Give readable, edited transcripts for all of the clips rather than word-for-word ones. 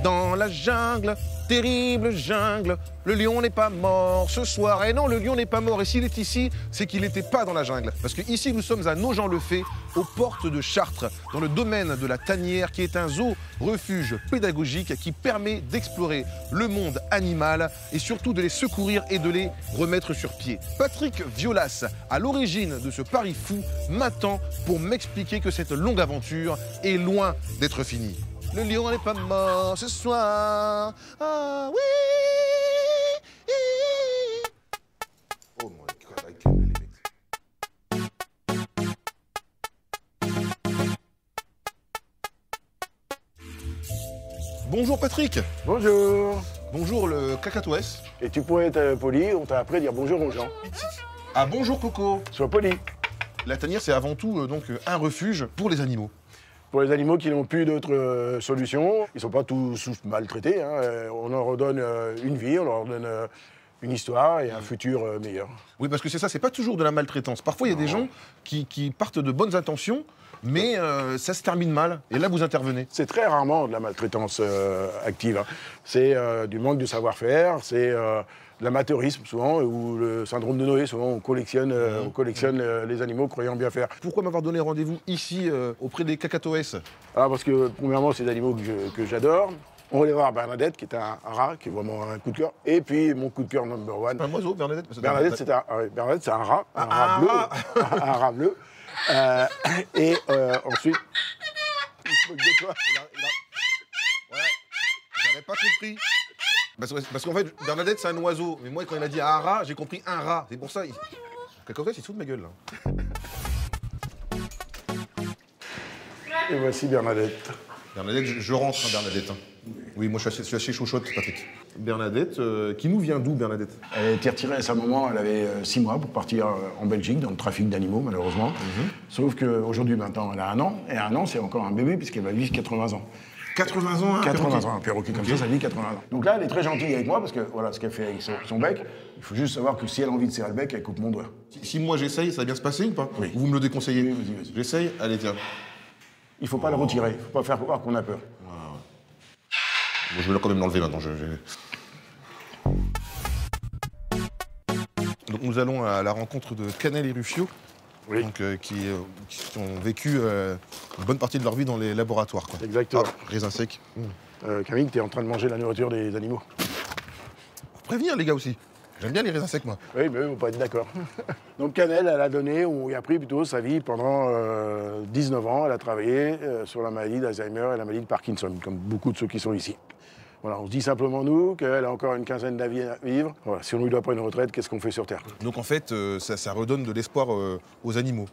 dans la jungle, terrible jungle. Le lion n'est pas mort ce soir. Et non, le lion n'est pas mort. Et s'il est ici, c'est qu'il n'était pas dans la jungle. Parce que ici, nous sommes à Nogent-le-Fait, aux portes de Chartres, dans le domaine de la Tanière, qui est un zoo-refuge pédagogique qui permet d'explorer le monde animal et surtout de les secourir et de les remettre sur pied. Patrick Violas, à l'origine de ce pari fou, m'attend pour m'expliquer que cette longue aventure est loin d'être finie. Le lion n'est pas mort ce soir. Ah oui. Oh my God, I can't believe it. Bonjour Patrick. Bonjour. Bonjour le cacatoès. Et tu pourrais être poli, on t'a appris à dire bonjour aux gens. Ah bonjour Coco. Sois poli. La tanière c'est avant tout donc un refuge pour les animaux. Pour les animaux qui n'ont plus d'autres solutions, ils ne sont pas tous maltraités. Hein. On leur redonne une vie, on leur donne une histoire et un futur meilleur. Oui, parce que c'est ça, c'est pas toujours de la maltraitance. Parfois, il y a des gens qui partent de bonnes intentions, mais ça se termine mal. Et là, vous intervenez. C'est très rarement de la maltraitance active. Hein. C'est du manque de savoir-faire, c'est de l'amateurisme souvent, ou le syndrome de Noé. Souvent, on collectionne les animaux croyant bien faire. Pourquoi m'avoir donné rendez-vous ici, auprès des cacatoès? Parce que, premièrement, c'est des animaux que j'adore. On va aller voir Bernadette, qui est un rat, qui est vraiment un coup de cœur. Et puis, mon coup de cœur number one. Un oiseau, Bernadette? Bernadette, c'est un rat, un rat bleu. Un rat bleu. Et ensuite... Il se moque de toi. Ouais, j'avais pas compris. Parce qu'en fait, Bernadette, c'est un oiseau. Mais moi, quand il a dit un rat, j'ai compris un rat. C'est pour ça. Cacatoès, il se fout de ma gueule, là. Et voici Bernadette. Bernadette, je rentre, hein, Bernadette. Hein. Oui, moi, je suis assez chauchotte, Patrick. Bernadette, qui nous vient d'où, Bernadette? Elle a été retirée à sa maman, elle avait 6 mois pour partir en Belgique, dans le trafic d'animaux, malheureusement. Sauf qu'aujourd'hui, maintenant, elle a 1 an. Et 1 an, c'est encore un bébé, puisqu'elle va vivre 80 ans. 80 ans, hein, 80 ans, un perroquet comme ça vit 80 ans. Donc là, elle est très gentille avec moi, parce que voilà ce qu'elle fait avec son bec. Il faut juste savoir que si elle a envie de serrer le bec, elle coupe mon doigt. Si moi j'essaye, ça va bien se passer ou pas? Oui. Ou vous me le déconseillez? Oui, vas-y. J'essaye? Allez, tiens. Il faut pas le retirer, il faut pas faire croire qu'on a peur. Bon, je vais quand même l'enlever maintenant. Donc nous allons à la rencontre de Canel et Rufio, Oui. donc, qui ont vécu une bonne partie de leur vie dans les laboratoires. Quoi. Exactement. Raisin sec. Camille, t'es en train de manger la nourriture des animaux. Faut prévenir les gars aussi. J'aime bien les raisins secs, moi. Oui, mais eux vont pas être d'accord. Donc Canel, elle a donné, ou il a pris plutôt sa vie pendant 19 ans. Elle a travaillé sur la maladie d'Alzheimer et la maladie de Parkinson, comme beaucoup de ceux qui sont ici. Voilà, on se dit simplement, nous, qu'elle a encore une quinzaine d'années à vivre. Voilà, si on ne lui doit pas une retraite, qu'est-ce qu'on fait sur Terre? Donc en fait, ça redonne de l'espoir aux animaux.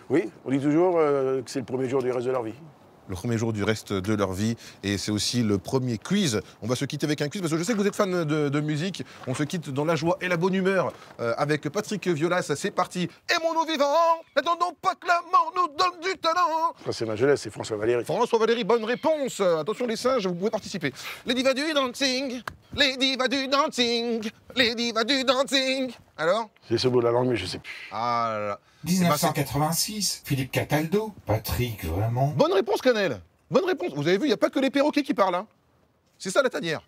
Oui, on dit toujours que c'est le premier jour du reste de leur vie. Le premier jour du reste de leur vie. Et c'est aussi le premier quiz. On va se quitter avec un quiz, parce que je sais que vous êtes fan de musique. On se quitte dans la joie et la bonne humeur avec Patrick Violas. C'est parti. Aimons-nous vivants, n'attendons pas que la mort nous donne du talent. Ça, c'est ma jeunesse, c'est François Valéry. François Valéry, bonne réponse. Attention les singes, vous pouvez participer. Les divas du dancing, les divas du dancing, les divas du dancing. Alors? C'est ce bout de la langue, mais je sais plus. Ah là là. 1986, Philippe Cataldo, Patrick, vraiment. Bonne réponse, Canel. Bonne réponse. Vous avez vu, il n'y a pas que les perroquets qui parlent. Hein. C'est ça la tanière.